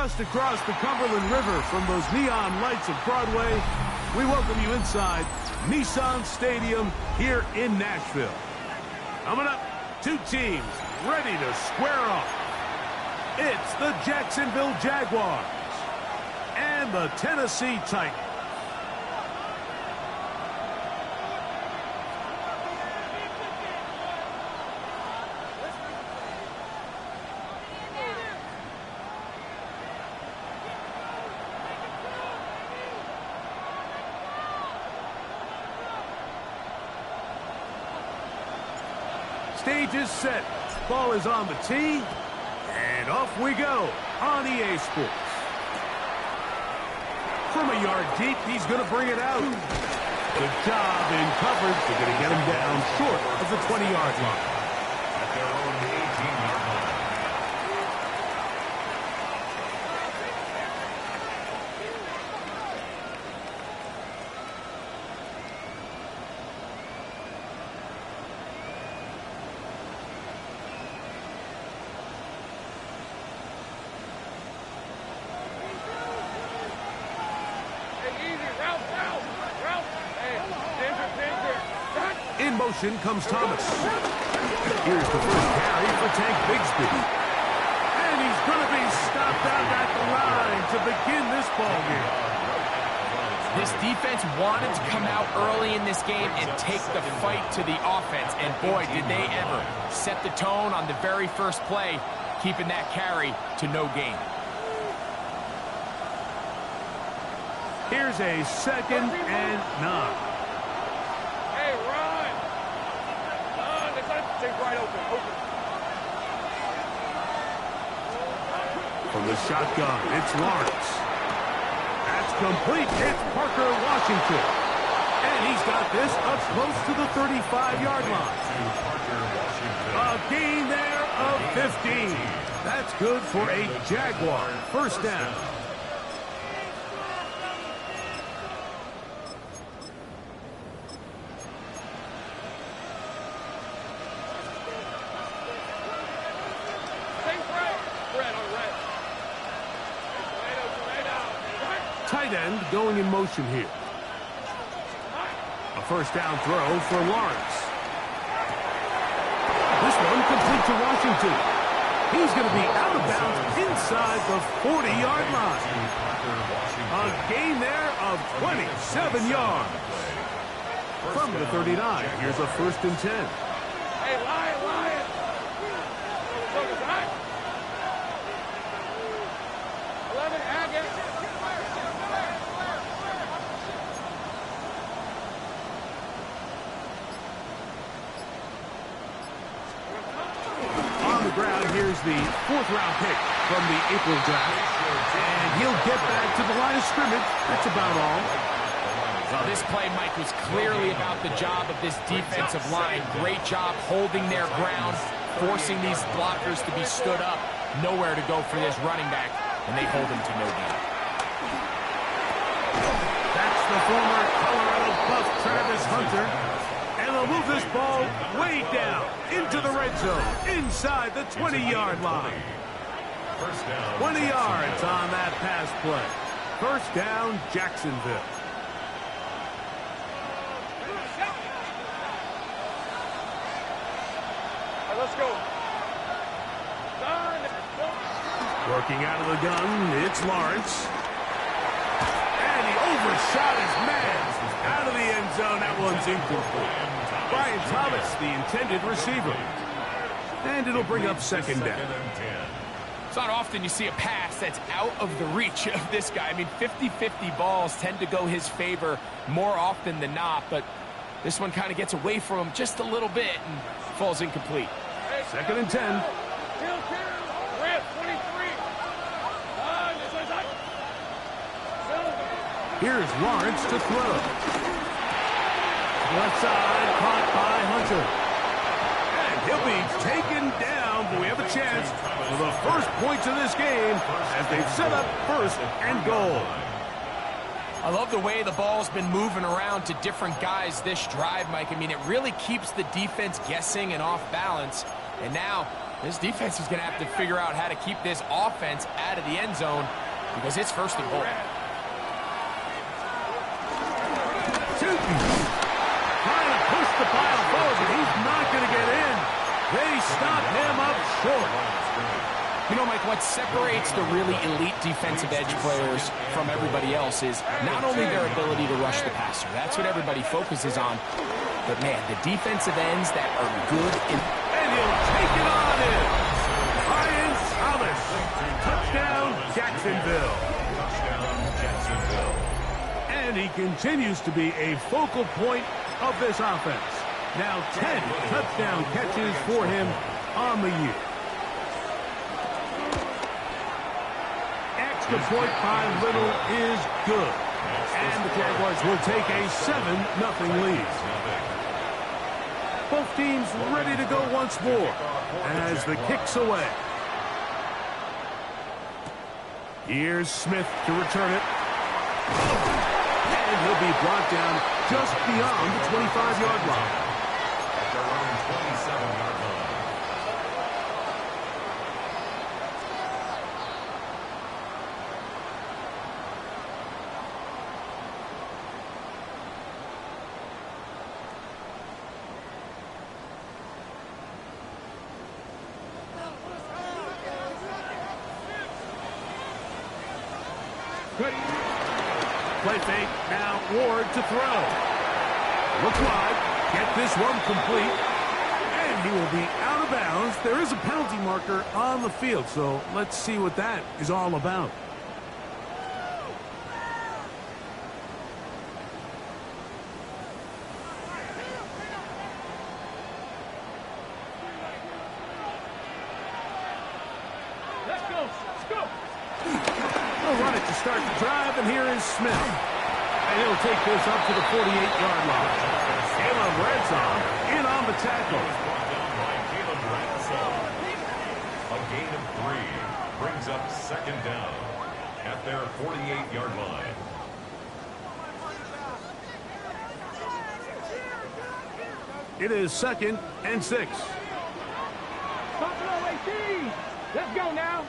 Just across the Cumberland River from those neon lights of Broadway, we welcome you inside Nissan Stadium here in Nashville. Coming up, two teams ready to square off. It's the Jacksonville Jaguars and the Tennessee Titans. Stage is set. Ball is on the tee. And off we go on EA Sports. From a yard deep, he's going to bring it out. Good job in coverage. They're going to get him down short of the 20-yard line. At their own 18-yard line. In motion comes Thomas. Here's the first carry for Tank Bigsby. And he's going to be stopped out at the line to begin this ball game. This defense wanted to come out early in this game and take the fight to the offense. And boy, did they ever set the tone on the very first play, keeping that carry to no gain. Here's a 2nd and 9. Right open. From the shotgun, it's Lawrence. That's complete. It's Parker Washington. And he's got this up close to the 35-yard line. A gain there of 15. That's good for a Jaguar first down. Tight end going in motion here. A first down throw for Lawrence. This one complete to Washington. He's going to be out of bounds inside the 40-yard line. A gain there of 27 yards. From the 39, here's a 1st and 10. Hey, Lion! Ground, here's the 4th-round pick from the April draft. And he'll get back to the line of scrimmage. That's about all. Well, this play, Mike, was clearly about the job of this defensive line. Great job holding their ground, forcing these blockers to be stood up. Nowhere to go for this running back, and they hold him to no gain. That's the former Colorado Buff, Travis Hunter. And they'll move this ball way down into the red zone, inside the 20-yard line. 20 yards on that pass play. First down, Jacksonville. Let's go. Working out of the gun, it's Lawrence. And he overshot his man. Out of the end zone, that one's incomplete. Brian Thomas, the intended receiver. And it'll bring up 2nd down. It's not often you see a pass that's out of the reach of this guy. I mean, 50-50 balls tend to go his favor more often than not, but this one kind of gets away from him just a little bit and falls incomplete. 2nd and 10. Here's Lawrence to throw. Left side, caught by Hunter. And he'll be taken down, but we have a chance for the first points of this game as they've set up 1st and goal. I love the way the ball's been moving around to different guys this drive, Mike. I mean, it really keeps the defense guessing and off balance. And now This defense is going to have to figure out how to keep this offense out of the end zone because it's first and goal. Trying to push the pile forward, but he's not going to get in. They stop him up short. You know, Mike, what separates the really elite defensive edge players from everybody else is not only their ability to rush the passer. That's what everybody focuses on. But, man, the defensive ends that are good in... And he'll take it on in. Ryan Thomas. Touchdown, Jacksonville. Touchdown, Jacksonville. And he continues to be a focal point of this offense. Now 10 touchdown catches for him on the year. Extra point by Little is good. And the Jaguars will take a 7-0 lead. Both teams ready to go once more as the kick's away. Here's Smith to return it. And he'll be brought down just beyond the 25-yard line. At their own 27-yard line. Play fake, now Ward to throw. Looks wide, get this one complete, and he will be out of bounds. There is a penalty marker on the field, so let's see what that is all about. Let's go. Let's go. They'll run it to start the drive, and here is Smith. And he'll take this up to the 48-yard line. Caleb Ransom in on the tackle. Brought down by Caleb Ransom. A gain of 3 brings up second down at their 48-yard line. It is 2nd and 6. Buffalo 18. Let's go now.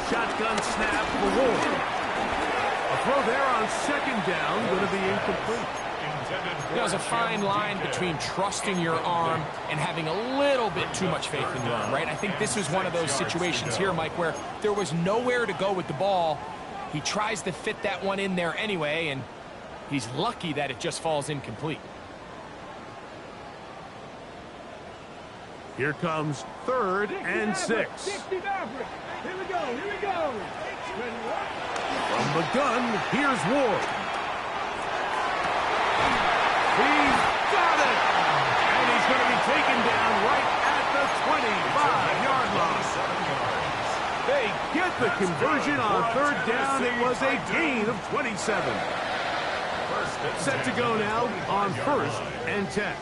Shotgun snap for Ward. A throw there on 2nd down, going to be incomplete. There's a fine line between trusting your arm and having a little bit too much faith in your arm, right? I think this was one of those situations here, Mike, where there was nowhere to go with the ball. He tries to fit that one in there anyway, and he's lucky that it just falls incomplete. Here comes 3rd and 6. 60 Maverick. Here we go. Here we go. From the gun, here's Ward. He's got it! And he's going to be taken down right at the 25-yard line. They get the conversion on 3rd down. It was a gain of 27. Set to go now on 1st and 10.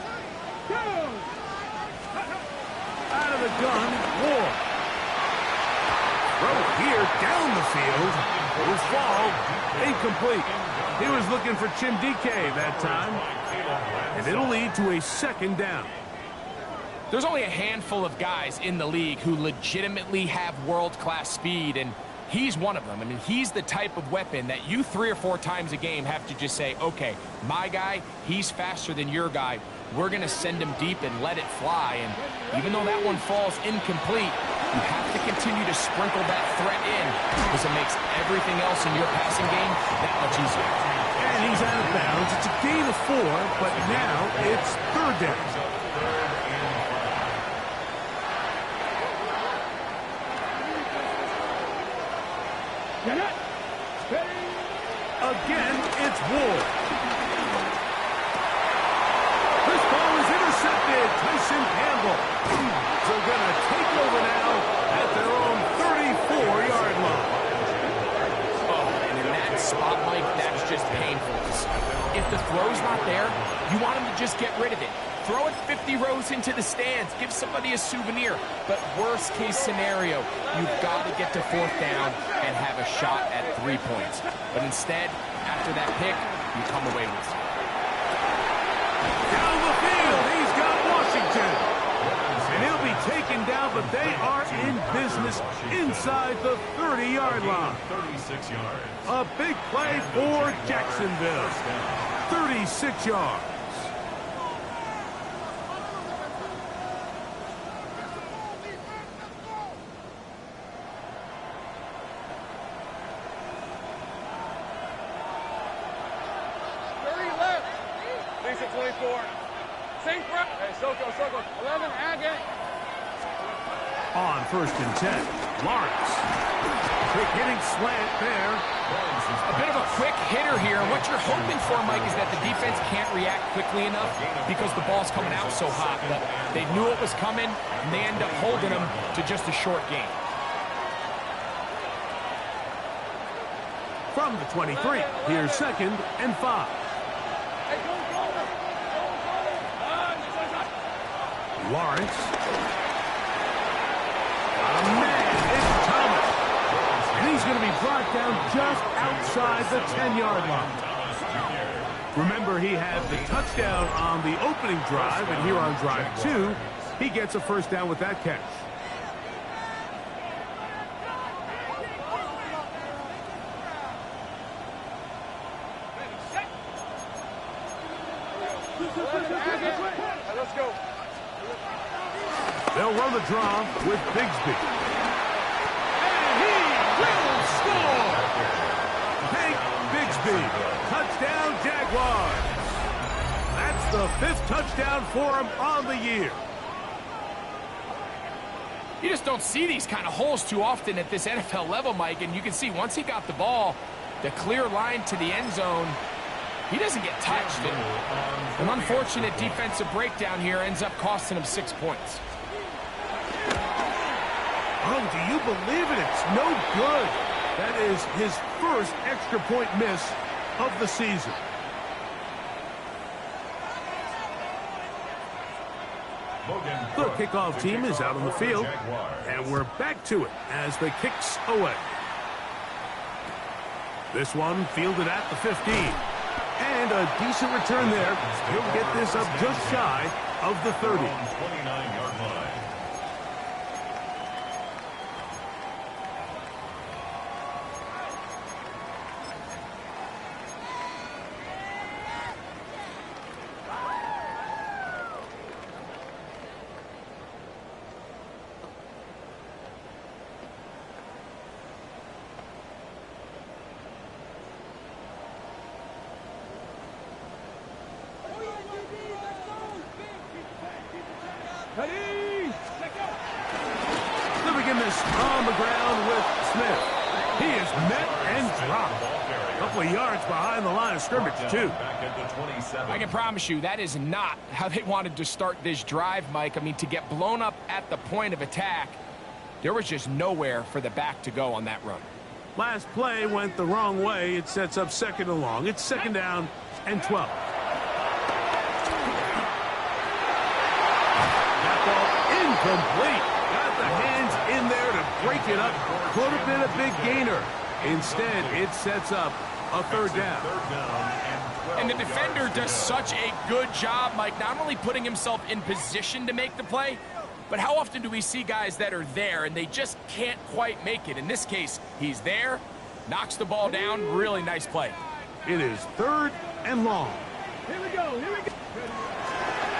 Out of the gun, Ward. Throw here down the field. Will fall incomplete. He was looking for Chimdike that time. And it'll lead to a 2nd down. There's only a handful of guys in the league who legitimately have world-class speed, and he's one of them. I mean, he's the type of weapon that you 3 or 4 times a game have to just say, okay, my guy, he's faster than your guy. We're going to send him deep and let it fly. And even though that one falls incomplete, you have to continue to sprinkle that threat in because it makes everything else in your passing game that much easier. And he's out of bounds. It's a gain of 4, but now it's 3rd down. Again, it's Ward. This ball is intercepted. Tyson Campbell. So going to take over now at their own 34-yard line. Oh, and in that spot, Mike, that's just painful. If the throw's not there, you want him to just get rid of it. Throw it 50 rows into the stands. Give somebody a souvenir. But worst case scenario, you've got to get to 4th down and have a shot at 3 points. But instead, after that pick, you come away with it. Down the field, he's got Washington. And he'll be taken down, but they are in business inside the 30-yard line. 36 yards. A big play for Jacksonville. 36 yards. Lisa 24. Same prep. Hey, circle. 11, again. On 1st and 10, Lawrence. Quick hitting slant there. A bit of a quick hitter here. And what you're hoping for, Mike, is that the defense can't react quickly enough because the ball's coming out so hot. But they knew it was coming, and they end up holding them to just a short gain. From the 23, here's 2nd and 5. Lawrence. Oh, man, it's Thomas. And he's going to be brought down just outside the 10-yard line. Remember, he had the touchdown on the opening drive, and here on drive 2, he gets a first down with that catch. Let's go. They'll run the draw with Bigsby. And he will score! Hank Bigsby, touchdown Jaguars. That's the 5th touchdown for him on the year. You just don't see these kind of holes too often at this NFL level, Mike. And you can see once he got the ball, the clear line to the end zone, he doesn't get touched. And an unfortunate defensive breakdown here ends up costing him 6 points. Oh, do you believe it? It's no good. That is his first extra point miss of the season. The kickoff team is out on the field, and we're back to it as the kicks away. This one fielded at the 15. And a decent return there. He'll get this up just shy of the 30. 29-yard line. Let me begin this on the ground with Smith. He is met and dropped. A couple of yards behind the line of scrimmage, too. Back at the 27. I can promise you that is not how they wanted to start this drive, Mike. I mean, to get blown up at the point of attack, there was just nowhere for the back to go on that run. Last play went the wrong way. It sets up 2nd and long. It's 2nd down and 12. That ball incomplete. Got the hands in there to break it up. Could have been a big gainer. Instead, it sets up a 3rd down. And the defender does such a good job, Mike, not only putting himself in position to make the play, but how often do we see guys that are there and they just can't quite make it? In this case, he's there, knocks the ball down. Really nice play. It is 3rd and long. Here we go.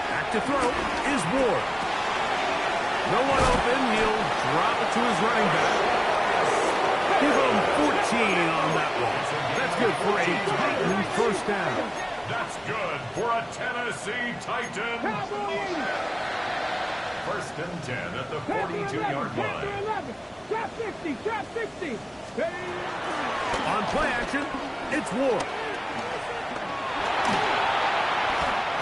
Back to throw is Ward. No one open. He'll drop it to his running back. Give him 14 on that one. That's good for a Titan first down. That's good for a Tennessee Titan. 1st and 10 at the 42-yard line. Trap 60, trap 60. On play action, it's Ward.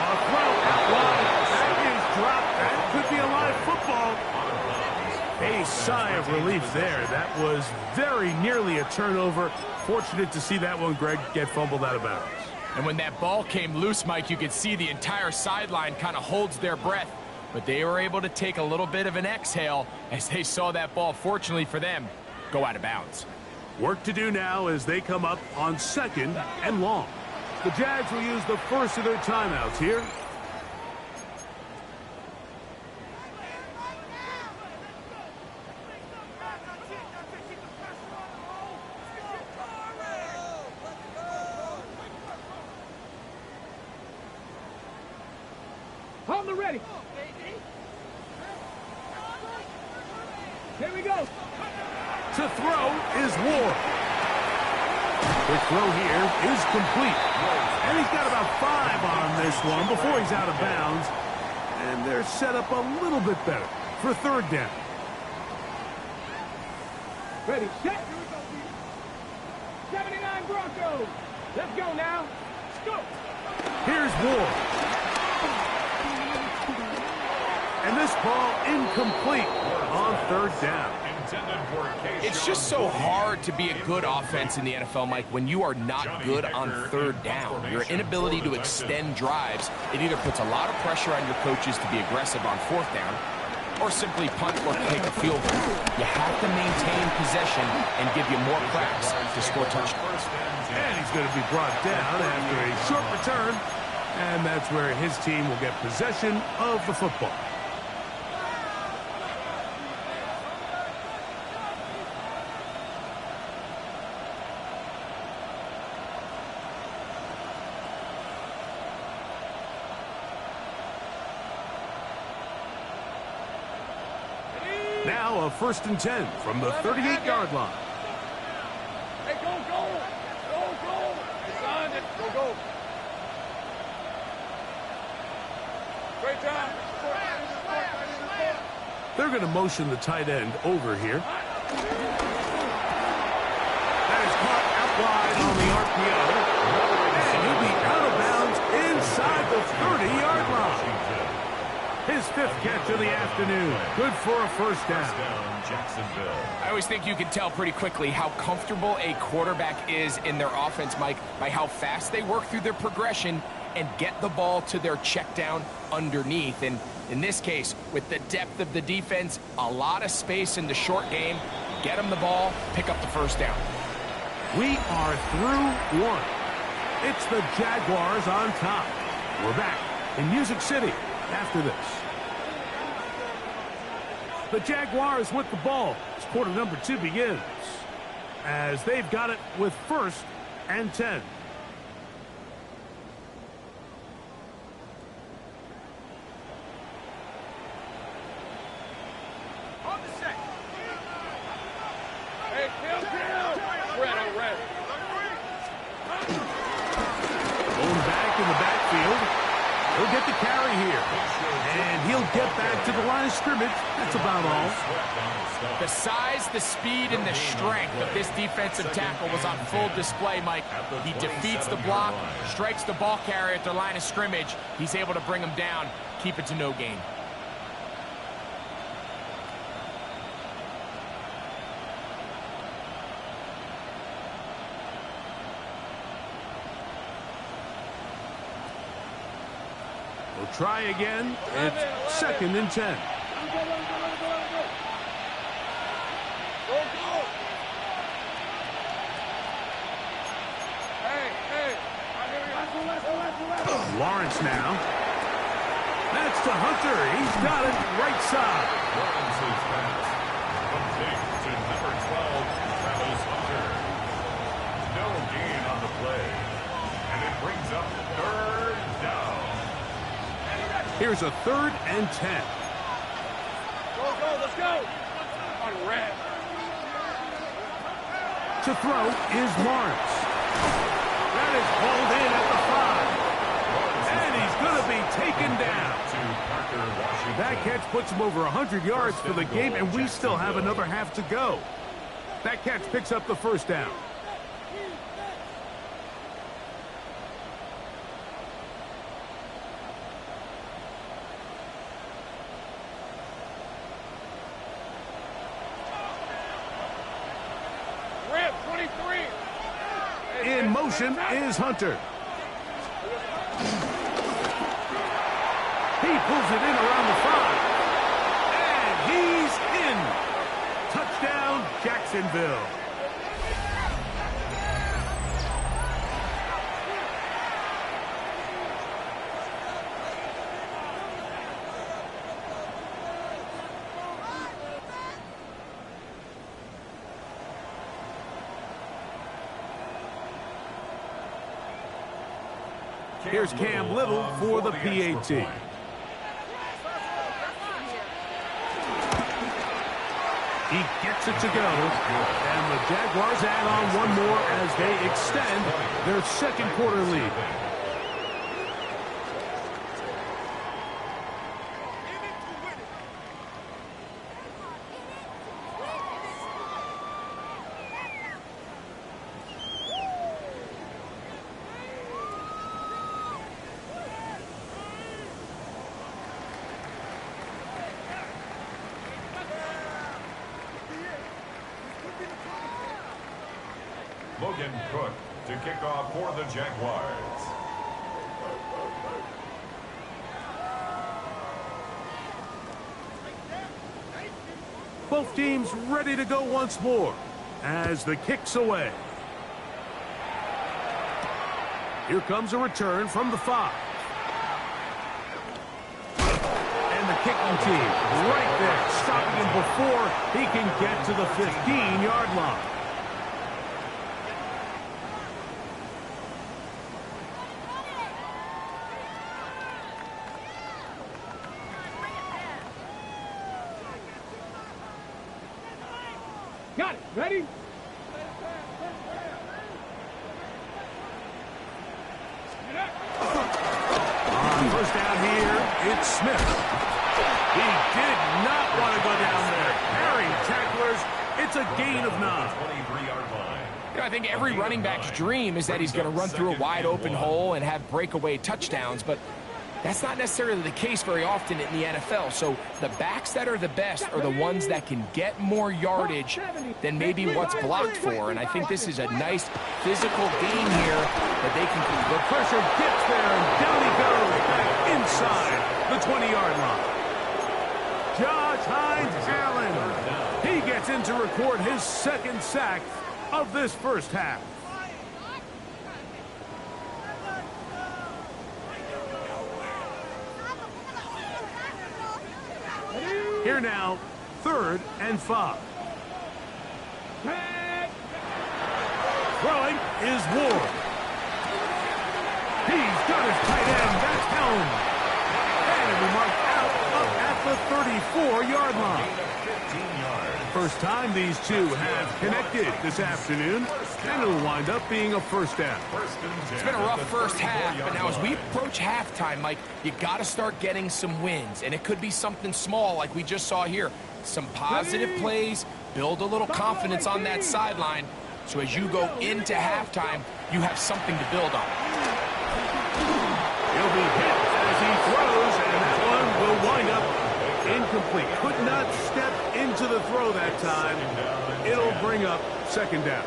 A throw out wide. That is dropped. That could be a live football. A sigh of relief there. That was very nearly a turnover. Fortunate to see that one, Greg, get fumbled out of bounds. And when that ball came loose, Mike, you could see the entire sideline kind of holds their breath. But they were able to take a little bit of an exhale as they saw that ball, fortunately for them, go out of bounds. Work to do now as they come up on 2nd and long. The Jags will use the first of their timeouts here. Hold the ready. Here we go. To throw is Ward. Quick throw here is complete. And he's got about 5 on this one before he's out of bounds. And they're set up a little bit better for third down. Ready, set. 79 Broncos. Let's go now. Let's go. Here's Ward. And this ball incomplete on third down. It's just so hard to be a good offense in the NFL, Mike, when you are not good on third down. Your inability to extend drives, it either puts a lot of pressure on your coaches to be aggressive on fourth down or simply punt or kick a field goal. You have to maintain possession and give you more cracks to score touchdowns. And he's going to be brought down after a short return. And that's where his team will get possession of the football. Now a 1st and 10 from the 38-yard line. Hey, go, go. Go, go. Hey, son, go, go. Great job. They're going to motion the tight end over here. That is caught out wide on the RPO. And he'll be out of bounds inside the 30-yard line. His 5th catch of the afternoon. Good for a first down. I always think you can tell pretty quickly how comfortable a quarterback is in their offense, Mike, by how fast they work through their progression and get the ball to their check down underneath. And in this case, with the depth of the defense, a lot of space in the short game, get them the ball, pick up the first down. We are through one. It's the Jaguars on top. We're back in Music City after this. The Jaguars with the ball as quarter number 2 begins, as they've got it with 1st and 10. On the set. Hey, kill. Red. Going back in the backfield. He'll get the carry here. And he'll get back to the line of scrimmage. That's about all. The size, the speed, and the strength of this defensive tackle was on full display, Mike. He defeats the block, strikes the ball carrier at the line of scrimmage. He's able to bring him down, keep it to no gain. We'll try again. It's 2nd and 10. Lawrence now. That's to Hunter. He's got it right side. Lawrence's pass complete to number 12, Travis Hunter. No gain on the play. And it brings up 3rd down. Here's a 3rd and 10. Go, let's go. On red. To throw is Lawrence. That is pulled in at the 5. And he's going to be taken down. That catch puts him over 100 yards for the game, and we still have another half to go. That catch picks up the first down. In motion is Hunter. He pulls it in around the 5. And he's in. Touchdown, Jacksonville. Here's Cam Little for the PAT. He gets it to go. And the Jaguars add on one more as they extend their second quarter lead. Logan Cook to kick off for the Jaguars. Both teams ready to go once more as the kick's away. Here comes a return from the 5. And the kicking team right there, stopping him before he can get to the 15-yard line. Got it. Ready? On first down here, it's Smith. He did not want to go down there. Carrying tacklers, it's a gain of 9. 23-yard line. You know, I think every running back's dream is that he's going to run through a wide open hole and have breakaway touchdowns, but that's not necessarily the case very often in the NFL. So the backs that are the best are the ones that can get more yardage than maybe what's blocked for. And I think this is a nice physical game here that they can complete. The pressure gets there, and down he goes back inside the 20-yard line. Josh Hines-Allen. He gets in to record his second sack of this first half. Here now, 3rd and 5. Throwing is Ward. He's got his tight end. That's Helm. And we mark out up at the 34-yard line. 15 yards. First time these two have connected this afternoon, and it'll wind up being a first down. It's been a rough first half, but now as we approach halftime, Mike, you got to start getting some wins, and it could be something small like we just saw here. Some positive plays, build a little confidence on that sideline, so as you go into halftime, you have something to build on. He'll be hit as he throws, and that one will wind up incomplete. Could not step into the throw that time. It'll bring up second down.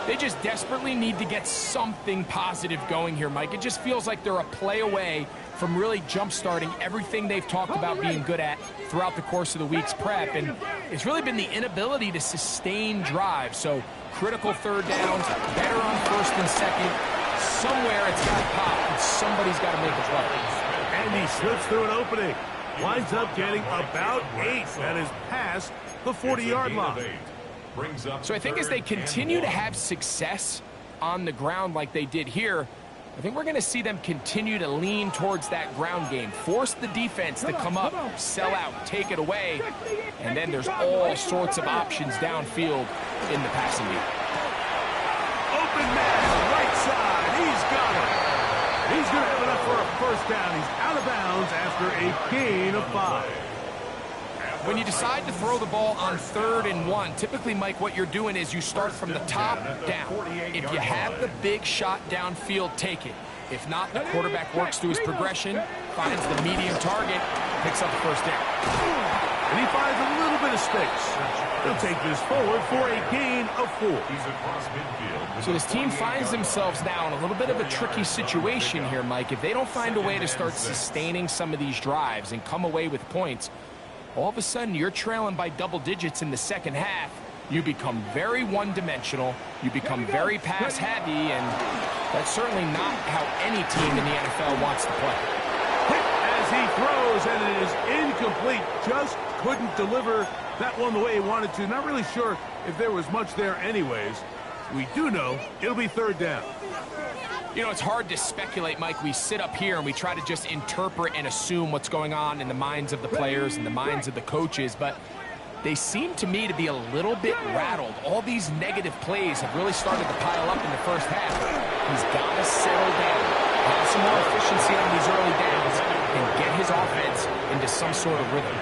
They just desperately need to get something positive going here, Mike. It just feels like they're a play away from really jump-starting everything they've talked about being good at throughout the course of the week's prep. And it's really been the inability to sustain drives. So critical third downs, better on first and second. Somewhere it's got to pop, and somebody's got to make a play. And he slips through an opening. Winds up getting about 8. That is past the 40-yard line. So I think as they continue to have success on the ground like they did here, I think we're going to see them continue to lean towards that ground game. Force the defense to come up, sell out, take it away, and then there's all sorts of options downfield in the passing game. Open man, right side. He's got it. He's going to have enough for a first down. He's out of bounds after a gain of 5. When you decide to throw the ball on 3rd and 1, typically, Mike, what you're doing is you start from the top down. If you have the big shot downfield, take it. If not, the quarterback works through his progression, finds the medium target, picks up the first down. And he finds a little bit of space. He'll take this forward for a gain of 4. He's across midfield. So this team finds themselves now in a little bit of a tricky situation here, Mike. If they don't find a way to start sustaining some of these drives and come away with points, all of a sudden you're trailing by double digits in the second half. You become very one-dimensional. You become very pass-heavy, and that's certainly not how any team in the NFL wants to play. Hit as he throws, and it is incomplete. Just couldn't deliver that one the way he wanted to. Not really sure if there was much there anyways. We do know it'll be 3rd down. You know, it's hard to speculate, Mike. We sit up here and we try to just interpret and assume what's going on in the minds of the players and the minds of the coaches. But they seem to me to be a little bit rattled. All these negative plays have really started to pile up in the first half. He's got to settle down, have some more efficiency on these early downs, and get his offense into some sort of rhythm.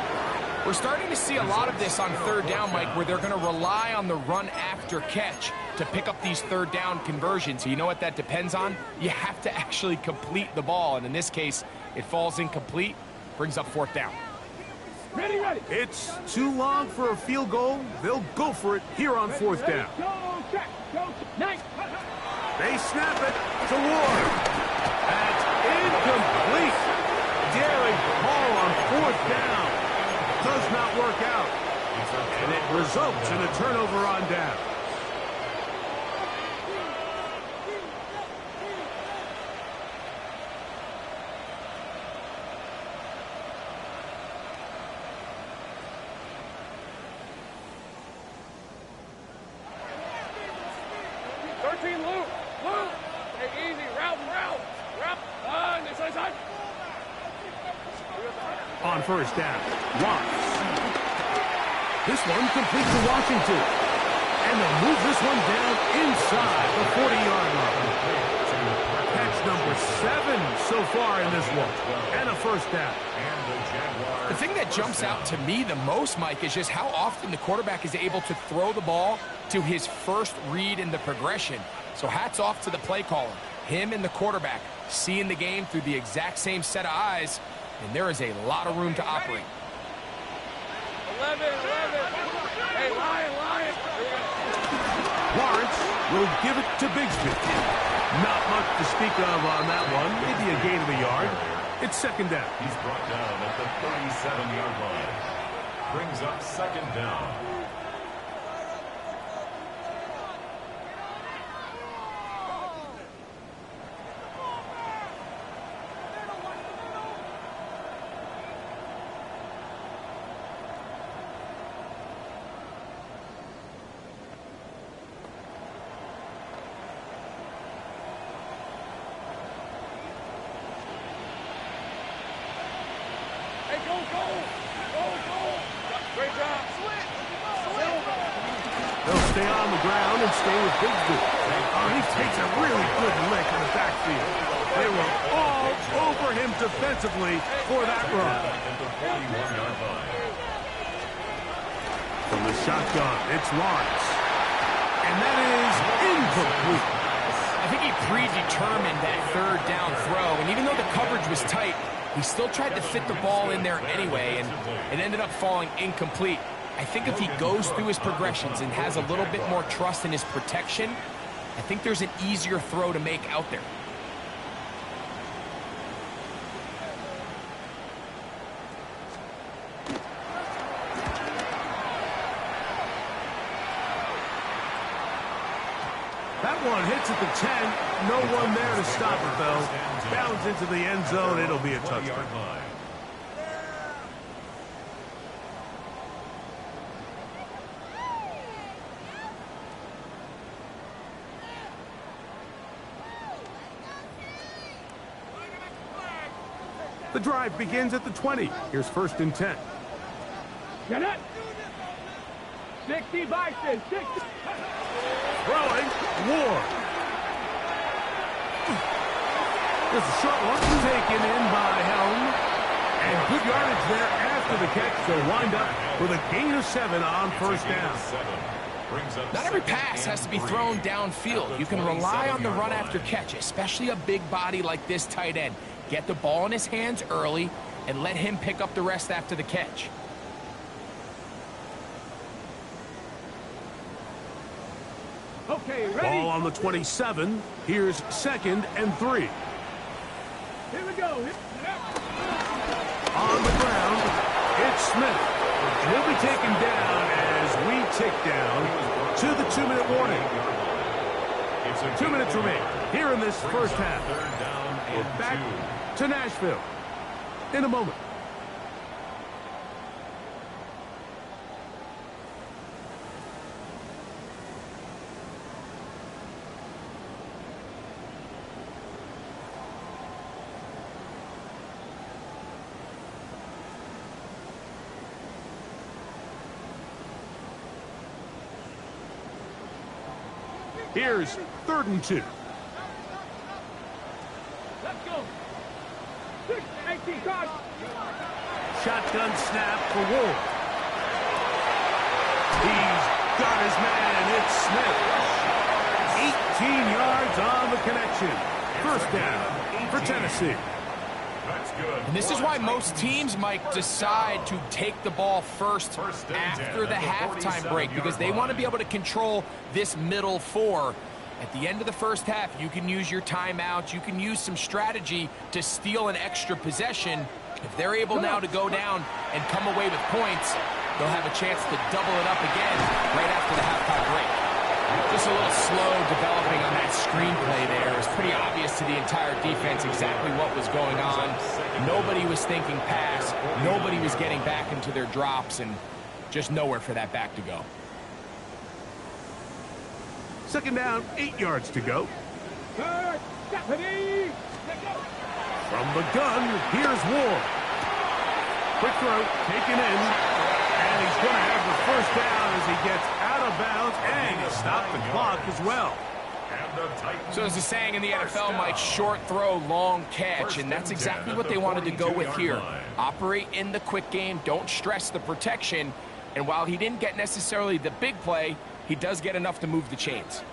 We're starting to see a lot of this on third down, Mike, where they're going to rely on the run after catch to pick up these third down conversions. So you know what that depends on? You have to actually complete the ball, and in this case, it falls incomplete, brings up fourth down. Ready. It's too long for a field goal. They'll go for it here on fourth down. They snap it to Ward. That's incomplete. Daring call on fourth down. Does not work out. And it results in a turnover on down. On first down, Watts. This one complete to Washington. And they'll move this one down inside the 40-yard line. Catch number 7 so far in this one. And a first down. The thing that jumps out to me the most, Mike, is just how often the quarterback is able to throw the ball to his first read in the progression. So hats off to the play caller. Him and the quarterback seeing the game through the exact same set of eyes. And there is a lot of room to operate. 11. Hey, Lion. Lawrence will give it to Bigsby. Not much to speak of on that one. Maybe a gain of a yard. It's second down. He's brought down at the 37-yard line. Brings up second down. Great job. They'll stay on the ground and stay with Bigsby. Oh, he takes a really good lick in the backfield. They were all over him defensively for that run. From the shotgun, it's Lawrence. And that is incomplete. I think he predetermined that third down throw, and even though the coverage was tight, he still tried to fit the ball in there anyway, and it ended up falling incomplete. I think if he goes through his progressions and has a little bit more trust in his protection, I think there's an easier throw to make out there. That one hits at the 10. No one there to stop it, though. Bounds into the end zone. It'll be a touchdown. The drive begins at the 20. Here's first and 10. Get it. 60 Bison. 60. Throwing, Ward. There's a short one taken in by Helm. And good yardage there after the catch. They'll wind up with a gain of 7 on first down. Not every pass has to be thrown downfield. You can rely on the run after catch, especially a big body like this tight end. Get the ball in his hands early and let him pick up the rest after the catch. Okay, ready. Ball on the 27. Here's second and 3. Here we go. On the ground, it's Smith. He'll be taken down as we tick down to the 2-minute warning. 2 minutes remain here in this first half. We're back to Nashville in a moment. Here's 3rd and 2. Let's go. 18, guard. Shotgun snap for Ward. He's got his man. It's Smith. 18 yards on the connection. 1st down for Tennessee. That's good. And this is why most teams might decide to take the ball first after the halftime break, because they want to be able to control this middle 4. At the end of the first half, you can use your timeouts. You can use some strategy to steal an extra possession. If they're able now to go down and come away with points, they'll have a chance to double it up again right after the halftime break. Just a little slow developing on that screenplay there. It was pretty obvious to the entire defense exactly what was going on. Nobody was thinking pass. Nobody was getting back into their drops, and just nowhere for that back to go. 2nd down, 8 yards to go. From the gun, here's Ward. Quick throw, taken in. And he's going to have the 1st down as he gets out of bounds. And he stopped the clock as well. So there's a saying in the NFL, Mike, short throw, long catch. And that's exactly what they wanted to go with here. Operate in the quick game. Don't stress the protection. And while he didn't get necessarily the big play, he does get enough to move the chains.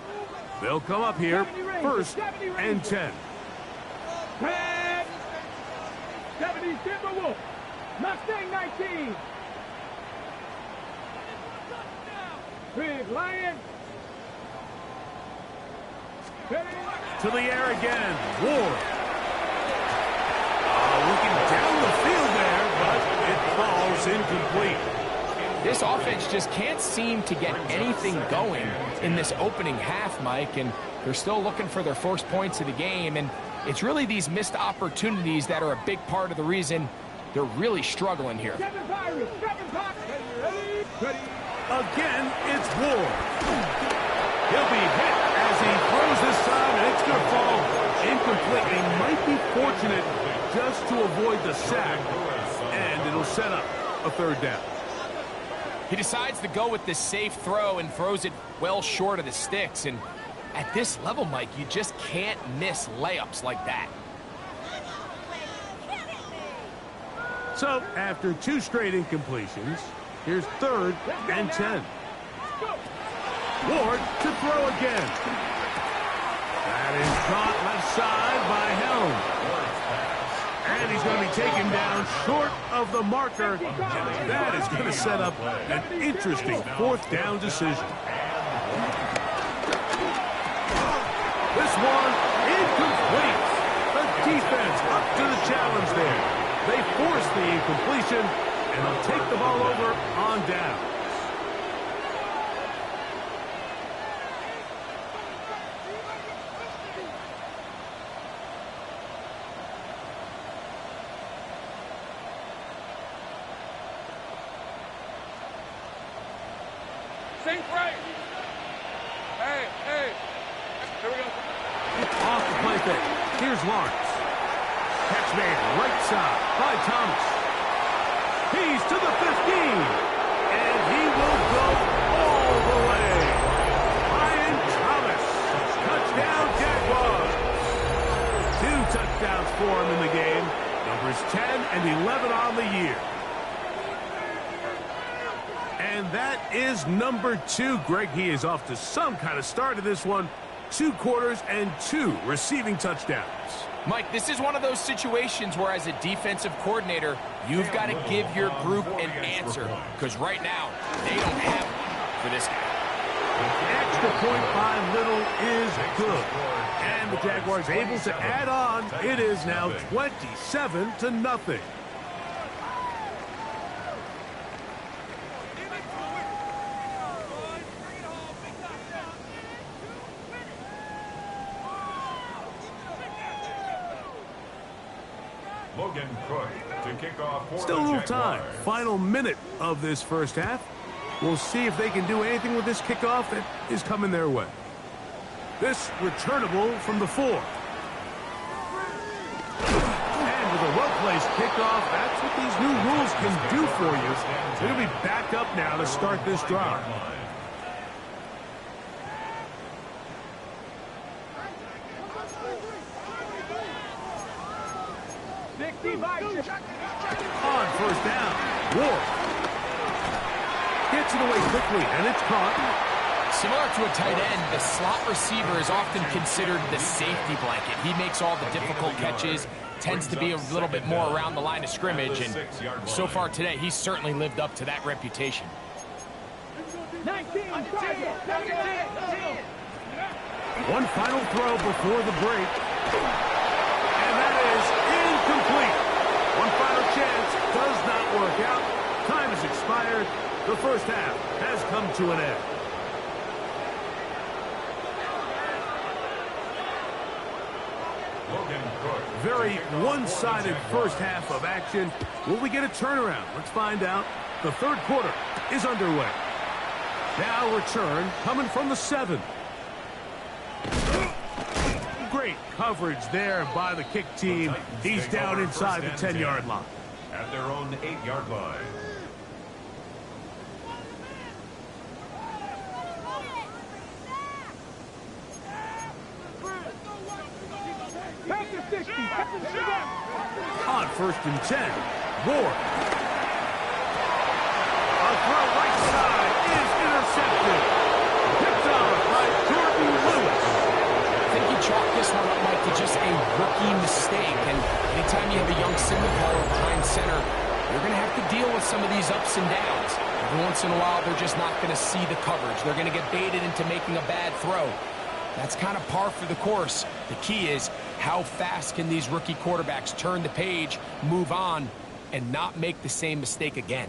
They'll come up here, 1st and 10. 70, Timberwolf. Mustang 19. Big Lion. To the air again, Ward. Looking down the field there, but it falls incomplete. This offense just can't seem to get anything going in this opening half, Mike, and they're still looking for their first points of the game, and it's really these missed opportunities that are a big part of the reason they're really struggling here. Again, it's Ward. He'll be hit as he throws this time, and it's going to fall incomplete. He might be fortunate just to avoid the sack, and it'll set up a 3rd down. He decides to go with this safe throw and throws it well short of the sticks. And at this level, Mike, you just can't miss layups like that. So, after 2 straight incompletions, here's 3rd and 10. Ward to throw again. That is caught left side by Helm. And he's going to be taken down short of the marker. And that is going to set up an interesting 4th down decision. This one incomplete. The defense up to the challenge there. They force the incompletion, and they'll take the ball over on down. Sink right. Hey. Here we go. Off the play fake. Here's Lawrence. Catch made right side by Thomas. He's to the 15. And he will go all the way. Brian Thomas. Touchdown, Jaguars. 2 touchdowns for him in the game. Numbers 10 and 11 on the year. And that is number 2. Greg, he is off to some kind of start to this one. 2 quarters and 2 receiving touchdowns. Mike, this is one of those situations where as a defensive coordinator, you've got to give your group an answer. Because right now, they don't have one for this guy. Extra point by Little is good. And the Jaguars able to add on. It is now 27-0. Still a little time. Final minute of this first half. We'll see if they can do anything with this kickoff that is coming their way. This returnable from the 4. And with a well-placed kickoff, that's what these new rules can do for you. It'll be back up now to start this drive. On first down, Ward gets it away quickly, and it's caught. Similar to a tight end, the slot receiver is often considered the safety blanket. He makes all the difficult catches, tends to be a little bit more around the line of scrimmage, and so far today, he's certainly lived up to that reputation. One final throw before the break, and that is incomplete. One final chance does not work out. Time has expired. The first half has come to an end. Very one-sided first half of action. Will we get a turnaround? Let's find out. The third quarter is underway. Now return coming from the 7. Great coverage there by the kick team. He's down inside the 10-yard line. At their own 8-yard line. On first and 10, Ward. A throw right side is intercepted. Picked off by Jordan Lewis. I think he chalked this one up, Mike, to just a rookie mistake. And anytime you have a young signal caller behind center, you're going to have to deal with some of these ups and downs. Every once in a while, they're just not going to see the coverage. They're going to get baited into making a bad throw. That's kind of par for the course. The key is how fast can these rookie quarterbacks turn the page, move on, and not make the same mistake again.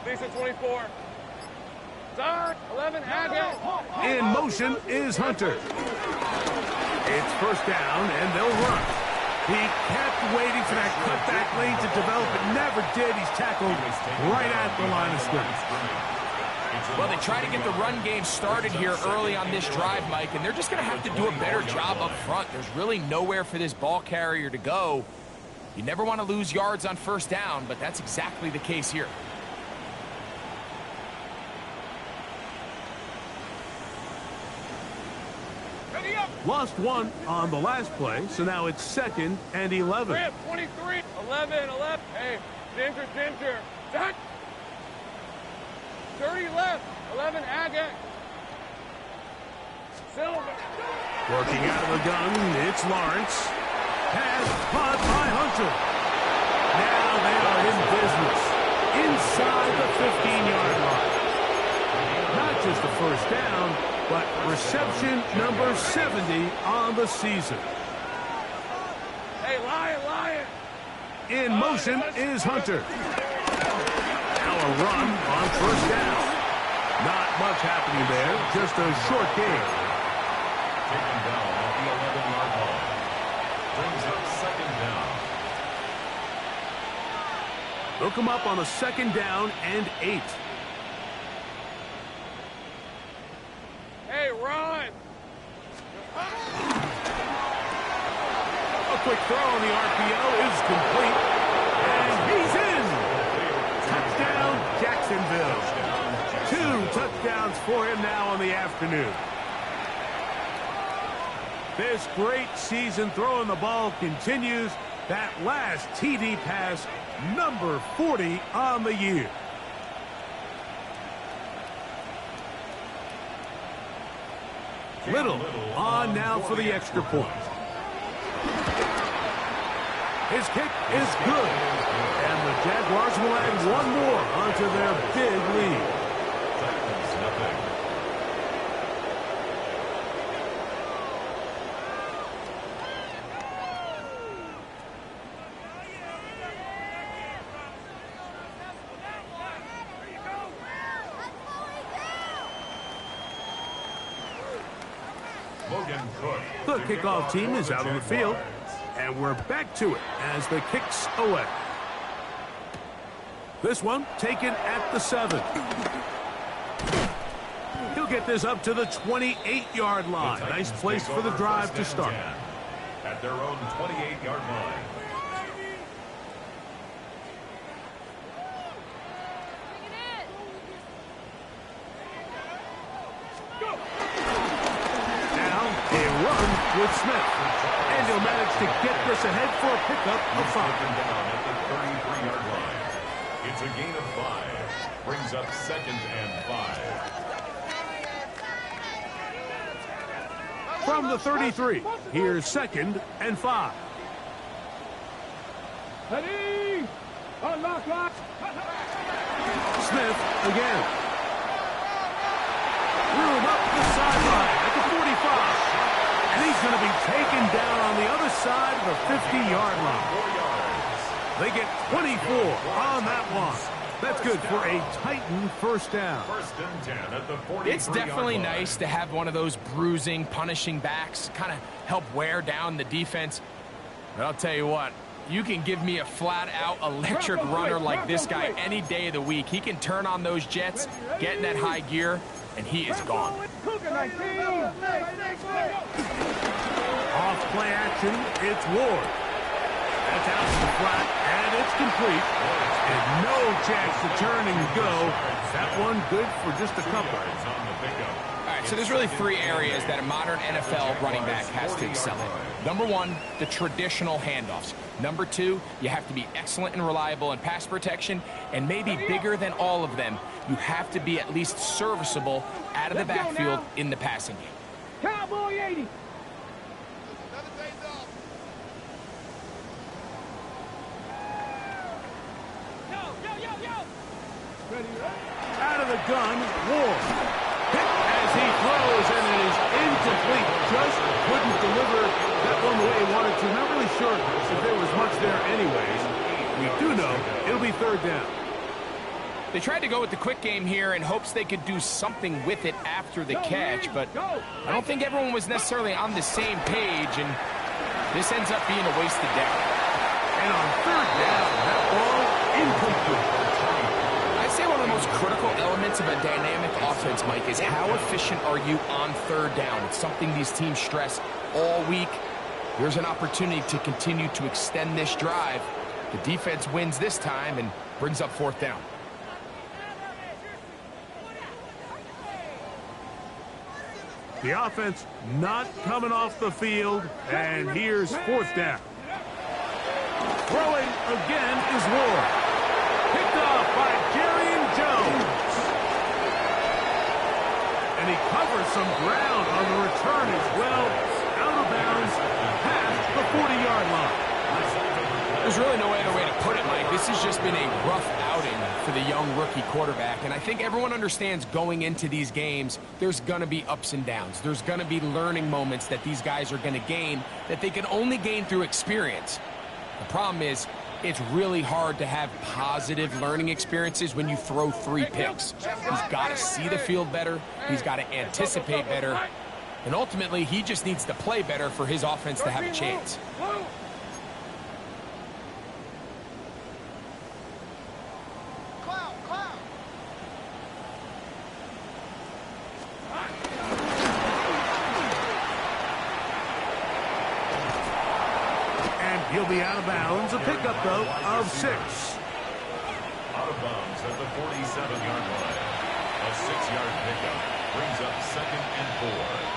Lisa 24. Third, 11, Agate. In motion is Hunter. It's first down, and they'll run. He kept waiting for that cutback lane to develop. It never did. He's tackled right at the line of scrimmage. Well, they try to get the run game started here early on this drive, Mike, and they're just going to have to do a better job up front. There's really nowhere for this ball carrier to go. You never want to lose yards on first down, but that's exactly the case here. Lost one on the last play, so now it's 2nd and 11. 23, 11, 11. Hey, Ginger. 30 left, 11, Agate. Silver. Working out of the gun, it's Lawrence. Pass caught by Hunter. Now they are in business inside the 15-yard line. Not just a first down, but reception number 70 on the season. Hey, Lion. In motion is Hunter. Now a run on first down. Not much happening there, just a short gain. Taken down at the 11-yard line. Brings up 2nd down. They'll come up on a 2nd down and 8. Hey, run. A quick throw on the RPO is complete. And he's in. Touchdown, Jacksonville. 2 touchdowns for him now on the afternoon. This great season throwing the ball continues. That last TD pass, number 40 on the year. Little on now for the extra point. His kick is good. And the Jaguars will add one more onto their big lead. The kickoff team is out on the field, and we're back to it as the kick's away. This one taken at the 7. He'll get this up to the 28-yard line. Nice place for the drive to start. At their own 28-yard line. With Smith, and he'll manage to get this ahead for a pickup of 5. Down at the 33-yard line. It's a gain of 5. Brings up 2nd and 5. From the 33, here's 2nd and 5. Smith again. Room up the sideline at the 45. And he's going to be taken down on the other side of the 50-yard line. They get 24 on that one. That's good for a Titan first down. First and 10 at the 43-yard It's definitely nice to have one of those bruising, punishing backs kind of help wear down the defense. But I'll tell you what, you can give me a flat-out electric runner like this guy any day of the week. He can turn on those jets, get in that high gear, and he is gone. Off play action, it's Ward. That's out to the flat, and it's complete. And no chance to turn and go. That one good for just a couple. All right, so there's really 3 areas that a modern NFL running back has to excel in. Number 1, the traditional handoffs. Number 2, you have to be excellent and reliable in pass protection. And maybe bigger than all of them, you have to be at least serviceable out of the backfield in the passing game. Cowboy 80. Out of the gun, Ward. Hit as he throws, and it is incomplete. Just couldn't deliver that one the way he wanted to. Not really sure if there was much there anyways. We do know it'll be 3rd down. They tried to go with the quick game here in hopes they could do something with it after the catch, but I don't think everyone was necessarily on the same page, and this ends up being a wasted down. And on 3rd down, that ball incomplete. I'd say one of the most critical elements of a dynamic offense, Mike, is how efficient are you on 3rd down. It's something these teams stress all week. Here's an opportunity to continue to extend this drive. The defense wins this time and brings up 4th down. The offense not coming off the field, and here's 4th down. Throwing again is Ward. Picked off by Jerry Jones. And he covers some ground on the return as well. Out of bounds past the 40-yard line. There's really no other way to put it, Mike. This has just been a rough outing for the young rookie quarterback. And I think everyone understands going into these games, there's going to be ups and downs. There's going to be learning moments that these guys are going to gain that they can only gain through experience. The problem is, it's really hard to have positive learning experiences when you throw 3 picks. He's got to see the field better. He's got to anticipate better. And ultimately, he just needs to play better for his offense to have a chance. He'll be out of bounds. A pickup, though, of 6. Out of bounds at the 47-yard line. A 6-yard pickup brings up 2nd and 4.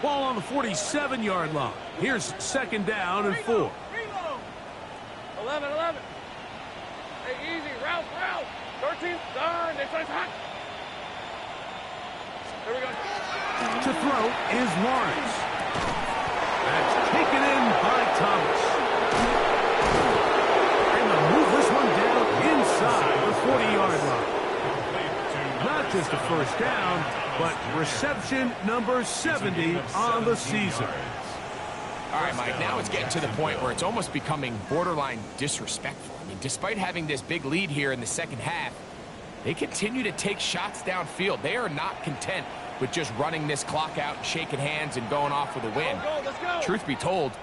Ball on the 47-yard line. Here's 2nd down and 4. 11. Hey, easy. Route. 13. Darn. This one's hot. Here we go. To throw is Lawrence. That's taken in by Thomas. And they'll move this one down inside the 40-yard line. not just a first down, but reception number 70 on the season. All right, Mike, now it's getting to the point where it's almost becoming borderline disrespectful. I mean, despite having this big lead here in the second half, they continue to take shots downfield. They are not content with just running this clock out, shaking hands, and going off with a win. Let's go. Truth be told,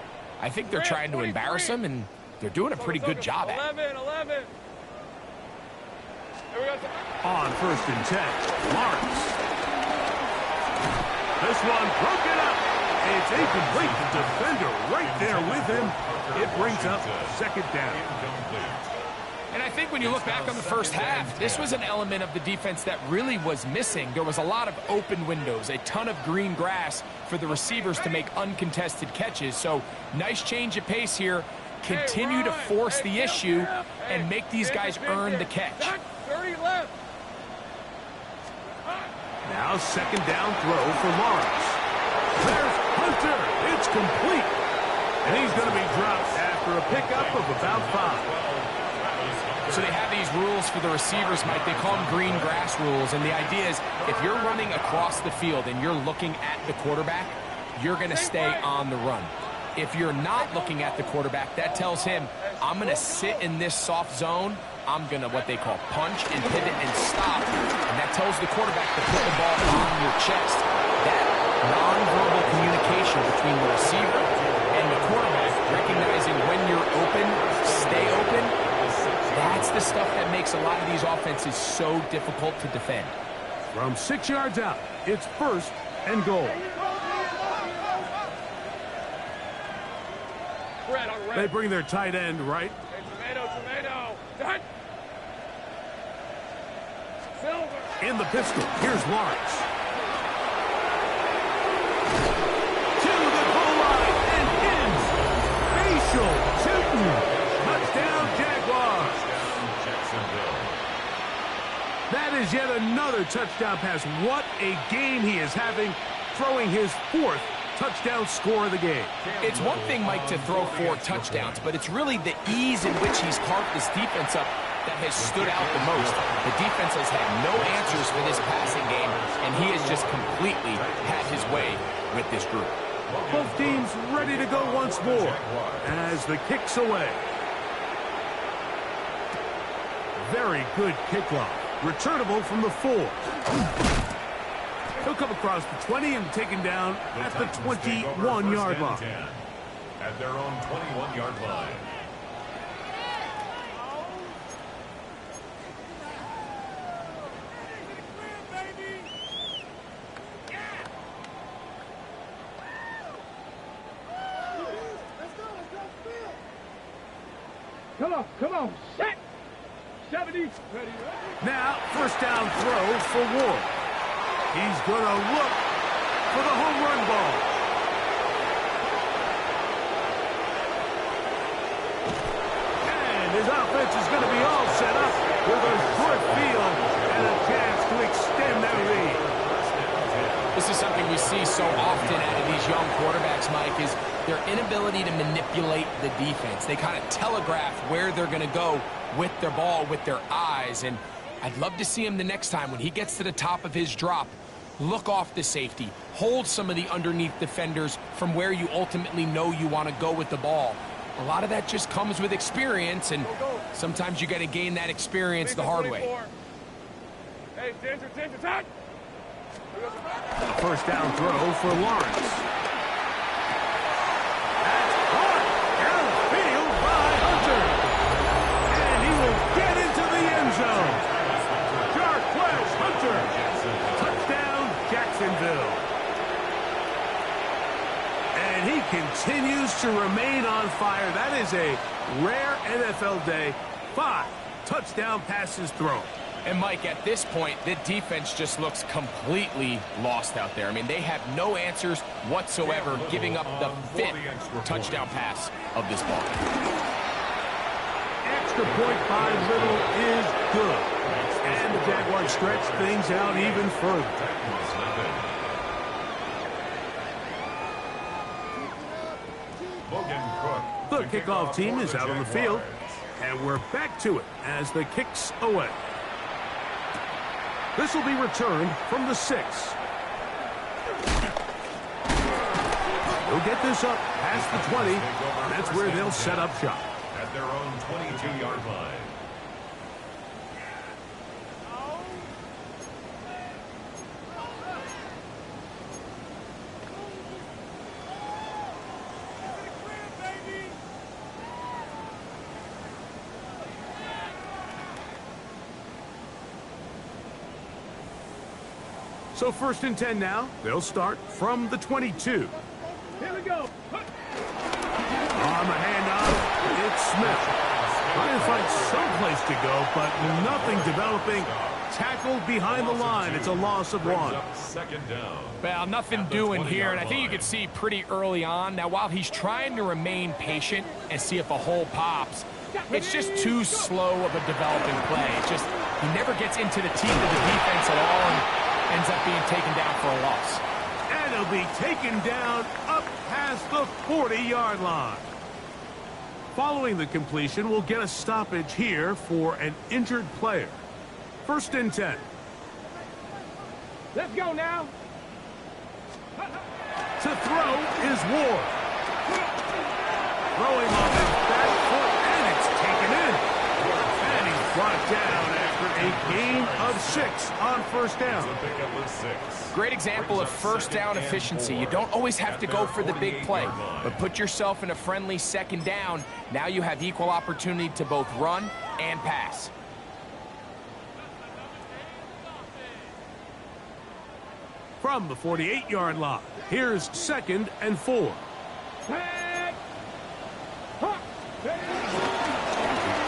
I think they're trying to embarrass him, and they're doing a pretty good job at it. 11. Here we go. On 1st and 10, Lawrence. This one broken up. It's incomplete. The defender right there with him. It brings up 2nd down. And I think when you look back on the first half, this was an element of the defense that really was missing. There was a lot of open windows, a ton of green grass for the receivers to make uncontested catches. So nice change of pace here. Continue to force the issue and make these guys earn the catch. 30 left. Now 2nd down throw for Lawrence. There's Hunter. It's complete. And he's going to be dropped after a pickup of about 5. So they have these rules for the receivers, Mike. They call them green grass rules. And the idea is if you're running across the field and you're looking at the quarterback, you're going to stay on the run. If you're not looking at the quarterback, that tells him, I'm going to sit in this soft zone. I'm going to what they call punch and pivot and stop. And that tells the quarterback to put the ball on your chest. That nonverbal communication between the receiver and the quarterback, recognizing when you're open, stay open, that's the stuff that makes a lot of these offenses so difficult to defend. From 6 yards out, it's 1st and goal. They bring their tight end right. Hey, tomato. Done. Silver. In the pistol, here's Lawrence. To the goal line and in. Facial shooting. Touchdown, Jaguars. That is yet another touchdown pass. What a game he is having, throwing his 4th touchdown score of the game. It's one thing, Mike, to throw 4 touchdowns, but it's really the ease in which he's carved this defense up that has stood out the most. The defense has had no answers for this passing game, and he has just completely had his way with this group. Both teams ready to go once more as the kick's away. Very good kickoff. Returnable from the 4. He'll come across the 20 and taken down at the 21-yard line. At their own 21-yard line. Come on. Set. 70. Ready. Now, 1st down throw for Ward. He's going to look for the home run ball. And his offense is going to be all set up with a good field and a chance to extend their lead. This is something we see so often out of these young quarterbacks, Mike, is their inability to manipulate the defense. They kind of telegraph where they're going to go with their ball, with their eyes. And I'd love to see him the next time when he gets to the top of his drop. Look off the safety. Hold some of the underneath defenders from where you ultimately know you want to go with the ball. A lot of that just comes with experience, and sometimes you got to gain that experience the hard way. Hey, danger, attack! 1st down throw for Lawrence. That's hard. Downfield by Hunter. And he will get into the end zone. Jarquez Hunter. Touchdown, Jacksonville. And he continues to remain on fire. That is a rare NFL day. 5 touchdown passes thrown. And, Mike, at this point, the defense just looks completely lost out there. I mean, they have no answers whatsoever, giving up the 5th touchdown pass of this ball. Extra point by Little is good. And the Jaguars stretch things out even further. The kickoff team is out on the field, and we're back to it as the kick's away. This will be returned from the 6. They'll get this up past the 20. That's where they'll set up shop. At their own 22-yard line. So 1st and 10 now. They'll start from the 22. Here we go. On the handoff, it's Smith. Trying to find someplace to go, but nothing developing. Tackled behind the line. It's a loss of 1. Second down. Well, nothing doing here, and I think you can see pretty early on. Now, while he's trying to remain patient and see if a hole pops, it's just too slow of a developing play. It's just, he never gets into the teeth of the defense at all and ends up being taken down for a loss. And he'll be taken down up past the 40-yard line. Following the completion, we'll get a stoppage here for an injured player. 1st and 10. Let's go now. To throw is Ward. Throwing off his back foot, and it's taken in. And he's brought down after a gain of 6 on 1st down. The pickup was 6. Great example of 1st down efficiency. You don't always have to go for the big play, but put yourself in a friendly 2nd down. Now you have equal opportunity to both run and pass. From the 48-yard line, here's 2nd and 4.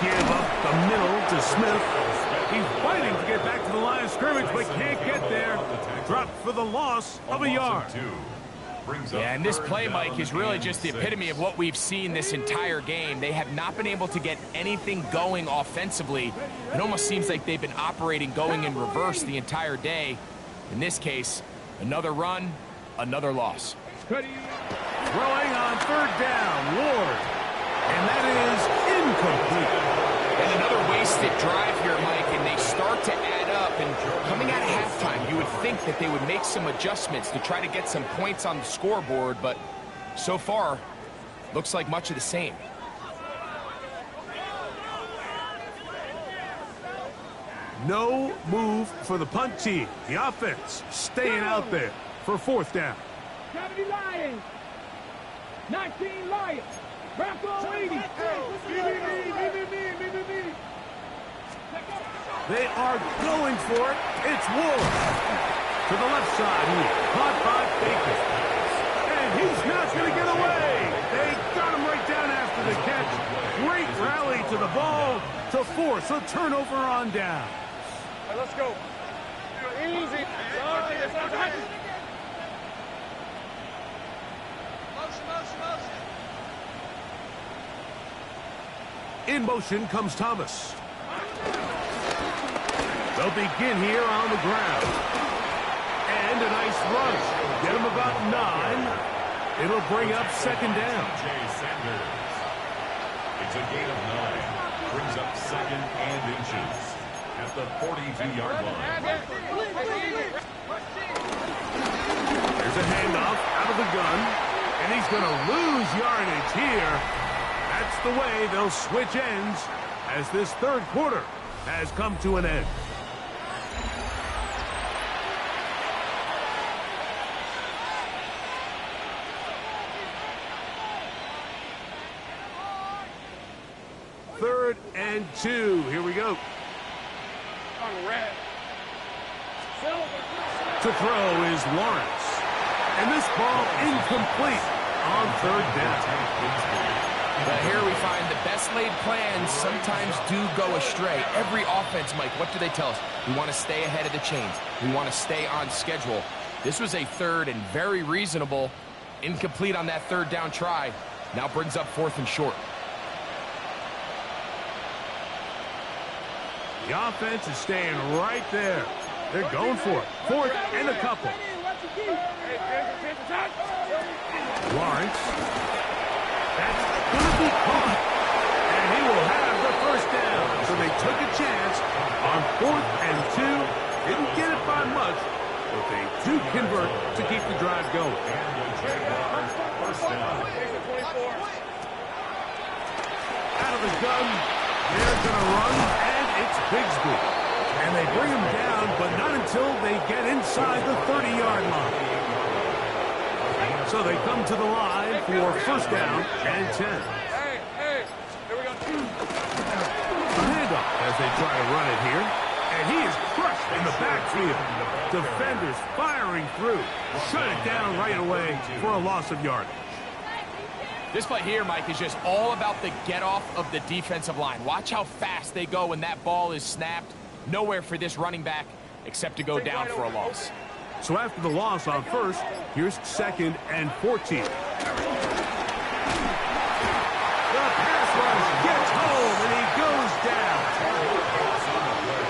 Give up the middle to Smith. He's fighting to get back to the line of scrimmage, but can't get there. Dropped for the loss of a yard. Yeah, and this play, Mike, is really just the epitome of what we've seen this entire game. They have not been able to get anything going offensively. It almost seems like they've been operating going in reverse the entire day. In this case, another run, another loss. Throwing on 3rd down, Ward. And that is incomplete. And another wasted drive here, Mike, and they start to add up. And coming out of halftime, you would think that they would make some adjustments to try to get some points on the scoreboard, but so far, looks like much of the same. No move for the punt team. The offense staying out there for 4th down. 70 Lions. 19 Lions. Bronco 80. They are going for it. It's Ward. To the left side here. Caught by Baker. And he's not going to get away. They got him right down after the catch. Great rally to the ball to force a turnover on down. All right, let's go. Easy. In motion comes Thomas. They'll begin here on the ground. And a nice run. Get him about 9. It'll bring up 2nd down. It's a gain of 9. Brings up 2nd and inches at the 42-yard line. There's a handoff out of the gun. And he's going to lose yardage here. That's the way they'll switch ends as this 3rd quarter has come to an end. Third and 2. Here we go. To throw is Lawrence. And this ball incomplete on 3rd down. But here we find the best laid plans sometimes do go astray. Every offense, Mike, what do they tell us? We want to stay ahead of the chains. We want to stay on schedule. This was a 3rd and very reasonable. Incomplete on that 3rd down try. Now brings up 4th and short. The offense is staying right there. They're going for it. 4th and a couple. Lawrence. That's going to be caught. And he will have the 1st down. So they took a chance on 4th and 2 Didn't get it by much, but they do convert to keep the drive going. First down. Out of the gun, they're going to run, and it's Bigsby. And they bring him down, but not until they get inside the 30-yard line. So they come to the line for first down and 10. Hey, here we go. A handoff as they try to run it here. And he is crushed in the backfield. Defenders firing through. Shut it down right away for a loss of yardage. This play here, Mike, is just all about the get-off of the defensive line. Watch how fast they go when that ball is snapped. Nowhere for this running back except to go down for a loss. So after the loss on first, here's second and 14. The pass rush gets home, and he goes down.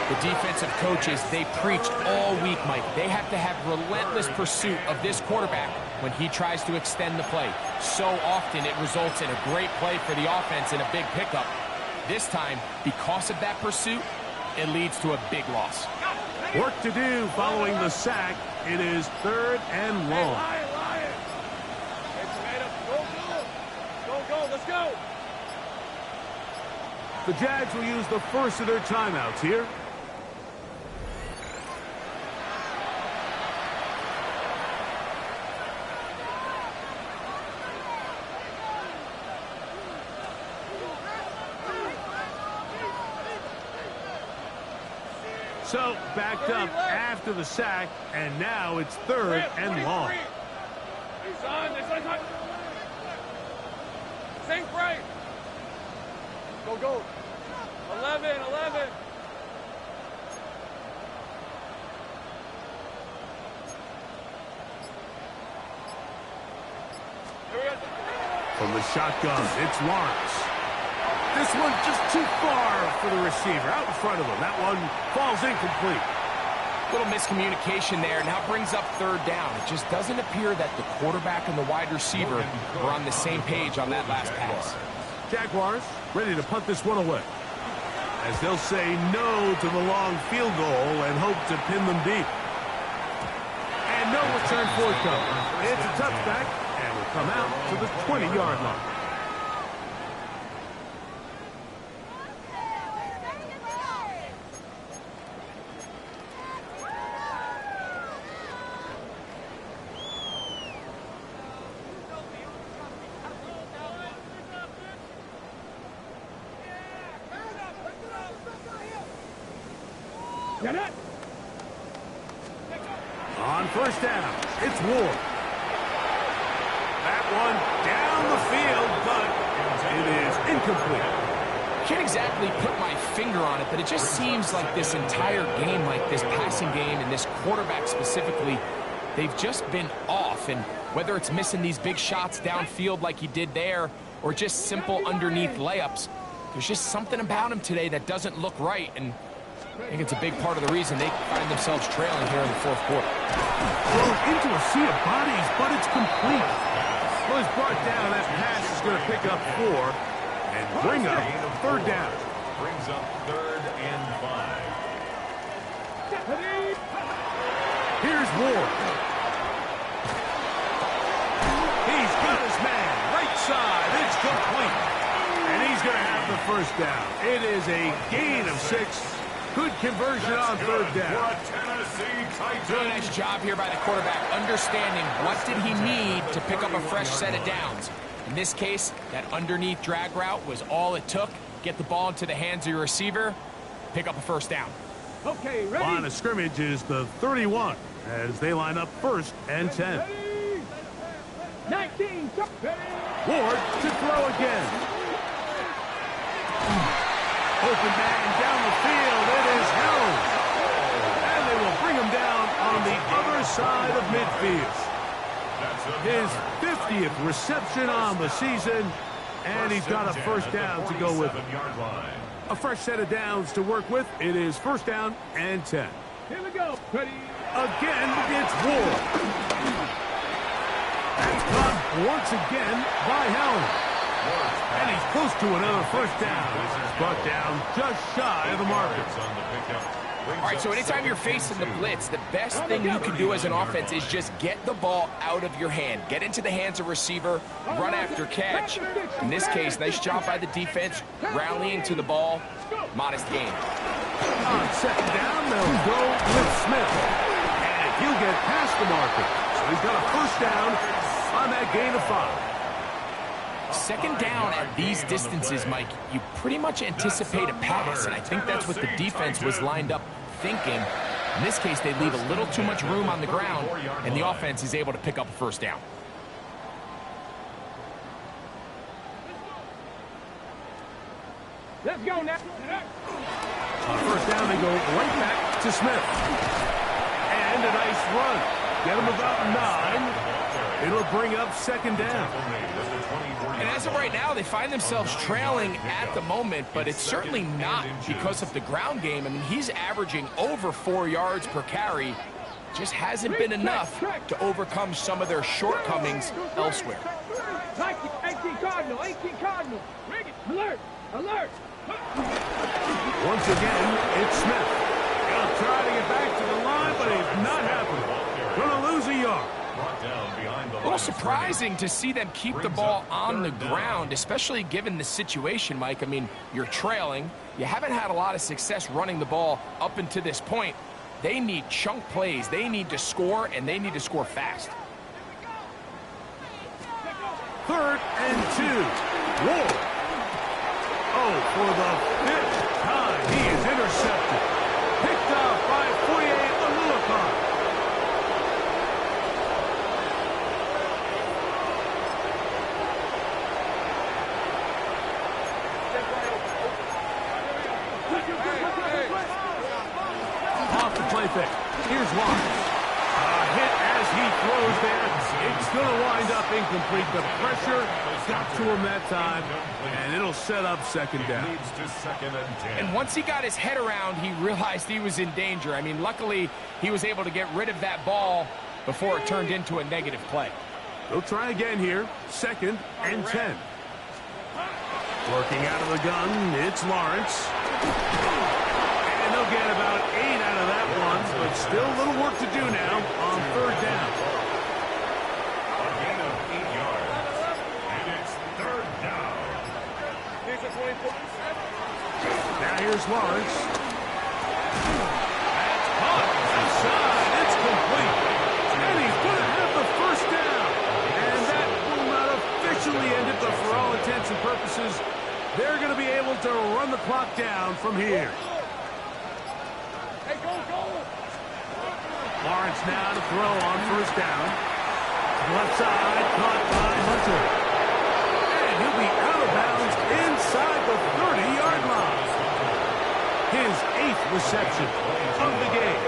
The defensive coaches, they preached all week, Mike. They have to have relentless pursuit of this quarterback when he tries to extend the play. So often it results in a great play for the offense and a big pickup. This time, because of that pursuit, it leads to a big loss. Work to do following the sack. It is third and long. Go, let's go. The Jags will use the first of their timeouts here. So, backed up after the sack, and now it's third and long. Sink right. Go. 11. From the shotgun, it's Lawrence. This one's just too far for the receiver. Out in front of him. That one falls incomplete. Little miscommunication there. Now brings up third down. It just doesn't appear that the quarterback and the wide receiver are on the same page on that last pass. Jaguars ready to punt this one away, as they'll say no to the long field goal and hope to pin them deep. And no return forthcoming. It's a touchback, and will come out to the 20-yard line. On first down, it's Ward. That one down the field, but it is incomplete. Can't exactly put my finger on it, but it just seems like this entire game, like this passing game and this quarterback specifically, they've just been off. And whether it's missing these big shots downfield like he did there or just simple underneath layups, there's just something about him today that doesn't look right. And I think it's a big part of the reason they find themselves trailing here in the fourth quarter. Thrown into a sea of bodies, but it's complete. Well, he's brought down. That pass is going to pick up 4 and bring up third down. Brings up third and 5. Here's Ward. He's got his man. Right side. It's complete. And he's going to have the first down. It is a gain of 6. Good conversion on third down. Really nice job here by the quarterback, understanding what did he need to pick up a fresh set of downs. In this case, that underneath drag route was all it took. Get the ball into the hands of your receiver, pick up a first down. Okay, ready. Line of scrimmage is the 31 as they line up first and 10. 19. Ward to throw again. Open man down the field. It is held. And they will bring him down on the other side of midfield. His 50th reception on the season, and he's got a first down to go with it. A fresh set of downs to work with. It is first down and 10. Here we go. Ready. Again, it's Ward. That's caught once again by Helm. And he's close to another first down. Brought down just shy of the marker. All right, so anytime you're facing the blitz, the best thing you can do as an offense is just get the ball out of your hand. Get into the hands of receiver, run after catch. In this case, nice job by the defense, rallying to the ball. Modest gain. On second down, they'll go with Smith. And he'll get past the marker. So he's got a first down on that gain of 5. Second down at these distances, Mike, you pretty much anticipate a pass, and I think that's what the defense was lined up thinking. In this case, they leave a little too much room on the ground, and the offense is able to pick up a first down. Let's go now. On first down, they go right back to Smith. And a nice run. Get him about 9. It'll bring up second down. And as of right now, they find themselves trailing at the moment, but it's certainly not because of the ground game. I mean, he's averaging over 4 yards per carry. Just hasn't been enough to overcome some of their shortcomings elsewhere. 18 Cardinal, 18 Cardinal. Alert, alert. Once again, it's Smith. He'll try to get back to the line, but it's not happening. Gonna lose a yard. A little surprising to see them keep the ball on the ground, especially given the situation, Mike. I mean, you're trailing. You haven't had a lot of success running the ball up until this point. They need chunk plays. They need to score, and they need to score fast. 3rd and 2. Ward. Oh, for the 5th time, he is intercepted. Picked off by Foye Aluakar. Off the play fake. Here's Lawrence. A hit as he throws there. It's going to wind up incomplete. The pressure got to him that time, and it'll set up second down. And once he got his head around, he realized he was in danger. I mean, luckily, he was able to get rid of that ball before it turned into a negative play. They'll try again here. 2nd and 10. Working out of the gun, it's Lawrence. And they'll get about 8 out of that one, but still a little work to do now on 3rd down. A gain of 8 yards. And it's 3rd down. Now here's Lawrence. That's caught. Outside. It's complete. And he's going to have the first down. And that will not officially end it, but for all intents and purposes, they're going to be able to run the clock down from here. Hey, go, go. Lawrence now to throw on first down. Left side, caught by Hunter. And he'll be out of bounds inside the 30-yard line. His 8th reception of the game.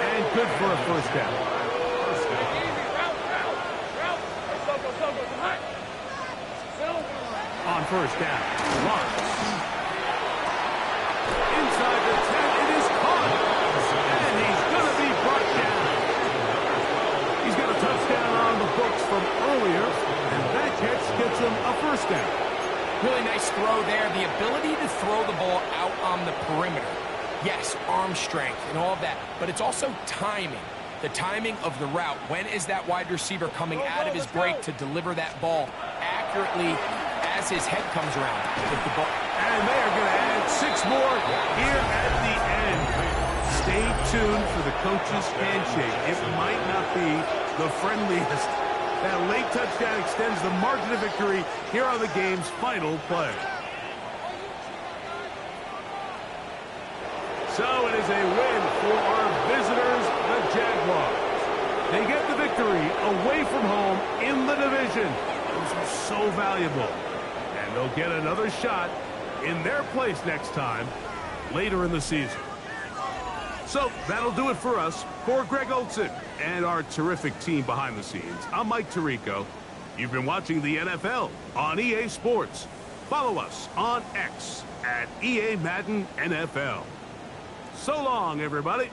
And good for a first down. On first down, Lawrence. Inside the 10, it is caught. And he's going to be brought down. He's got a touchdown on the books from earlier, and that catch gets him a first down. Really nice throw there. The ability to throw the ball out on the perimeter. Yes, arm strength and all of that, but it's also timing. The timing of the route. When is that wide receiver coming out of his break to deliver that ball accurately as his head comes around with the ball? And they are going to add 6 more here at the end. Stay tuned for the coach's handshake. It might not be the friendliest. That late touchdown extends the margin of victory here on the game's final play. So it is a win for our visitors, the Jaguars. They get the victory away from home in the division. Those are so valuable. And they'll get another shot in their place next time later in the season. So that'll do it for us. For Greg Olson and our terrific team behind the scenes, I'm Mike Tirico. You've been watching the NFL on EA Sports. Follow us on X at EA Madden NFL. So long, everybody.